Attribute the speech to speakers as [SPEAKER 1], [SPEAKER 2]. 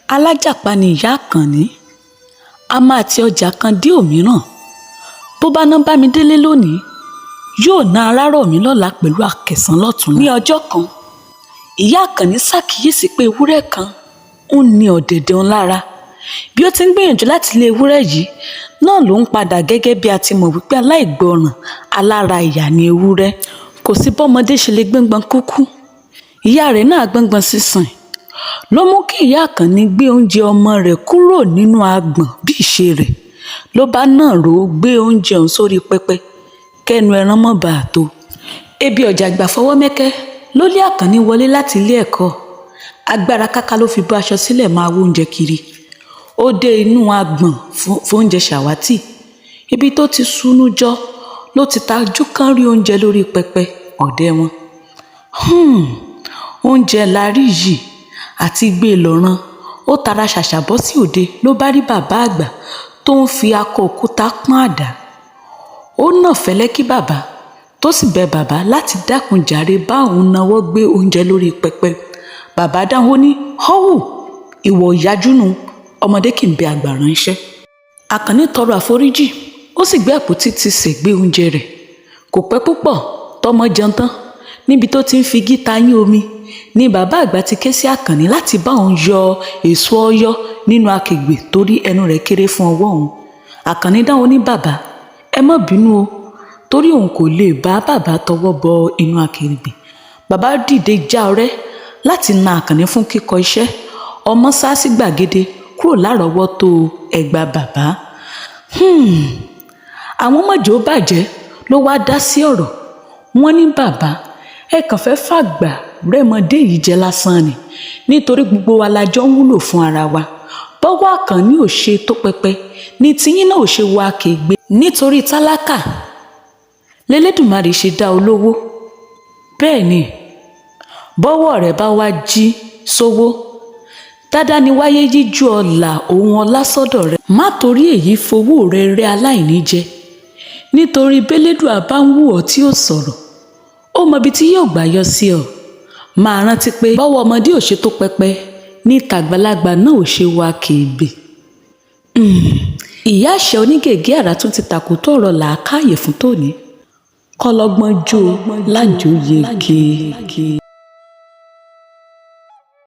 [SPEAKER 1] alájàpá ni ìyá Àkànní. A máa ti ọjà kan dé òmíràn. Bó bá ná bá mi délé lónìí, yóò ná arárọ̀ mi lọ́la pẹ̀lú àkẹ̀sán lọ́tùnún. Ní ọjọ́ kan, ìyá Àkànní ṣàkíyèsí pé ewúrẹ́ kan ń ní ọ̀dẹ̀dẹ̀ òun lára. Bí ó ti ń gbìyànjú láti lé ewúrẹ́ yìí, náà ló ń padà gẹ́gẹ́ bí a ti mọ̀ wípé aláìgbọràn alára ìyà ni ewúrẹ́. Kò sí bọ́mọdé ṣe lè gbọ́ngbọ́n kúkú. Ìyá rẹ̀ náà gbọ́ngbọ́n sísìn ló mú kí ìyá Àkànní gbé oúnjẹ ọmọ rẹ̀ kúrò nínú agbọ̀n bí ìṣe rẹ̀. Ló bá náà rò ó gbé oúnjẹ òun sórí pẹpẹ kẹ́nu ẹran mọ́ bàá tó. Ebi ọ̀jà àgbà fọwọ́ mẹ́kẹ́ ló lé Àkànní wọlé láti ilé ẹ̀kọ́. Agbára káká ló fi bọ́ aṣọ sílẹ̀ máa wó oúnjẹ kiri. Ó dé inú agbọ̀n fóúnjẹ ṣàwátì. Ibi tó ti súnú jọ ló ti tajú kán rí oúnjẹ lórí pẹpẹ ọ̀dẹ̀ wọn. Oúnjẹ la rí yìí àti gbé e lọ́rán. Ó tara ṣàṣà bọ́ sí òde ló bá rí bàbá àgbà tó ń fi akọ òkúta pọ́n àdá. Ó nà fẹ́lẹ́ kí bàbá tó sì bẹ bàbá láti dákun jàre bá òun nawọ́ gbé oúnjẹ lórí pẹpẹ. Bàbá dáhùn ó ní họ́wù ìwọ ìyájúnu ọmọdé kì í bẹ àgbà ránṣẹ́. Àkànní tọrọ àforíjì ó sì gbé àpótí ti sègbé oúnjẹ rẹ̀. Kò pẹ́ púpọ̀ tọmọ jẹun tán. Níbi tó ti ń fi gíta yín omi ni bàbá àgbà ti ké sí Àkànní láti bá òun yọ èso ọyọ́ nínú akègbè torí ẹnu rẹ̀ kéré fún ọwọ́ òun. Àkànní dáhùn ní bàbá ẹ má bínú o torí òun kò lè bá bàbá tọwọ́ bọ inú akèrègbè. Bàbá dìde já ọrẹ́ láti na Àkànní fún kíkọ iṣẹ́. Ọmọ sá sí gbàgede kúrò lárọ̀ọ́wọ́tó ẹgba bàbá. Àwọn mọ̀jọ́ bàjẹ́ ló wá dá sí ọ̀rọ̀. Wọ́n ní bàbá ẹ kàn fẹ́ fàgbà rẹ́mọdé yìí jẹ lásán ni nítorí gbogbo wa la jọ ń wúlò fún ara wa. Bọ́wọ́ Àkànní ò ṣe tó pẹpẹ ní tiyín náà ò ṣe wọ akègbè. Nítorí tálákà lẹ́lẹ́dùmarè ṣe dá olówó. Bẹ́ẹ̀ ni bọ́wọ́ rẹ̀ bá wá jí sówó dáadáa ni wáyé yíjú ọlà òun ọlá sọ́dọ̀ rẹ̀. Má torí èyí fowó rẹ̀ rẹ́ aláìní jẹ nítorí bẹ́lẹ́dùà bá ń wù ọ́ tí ó sọ̀rọ̀ ó mọ ibi tí yóò gbà yọ sí ọ. Máa rántí pé bọ́wọ́ ọmọdé ò ṣe tó pẹpẹ ní tàgbàlagbà náà ò ṣe wá kèébè. Ìyá àṣẹ onígègé àrà tún ti tàkùtọ̀ ọ̀rọ̀ làákàyè fún tòní. Kọ́lọ́gbọ́n jó lájò yege.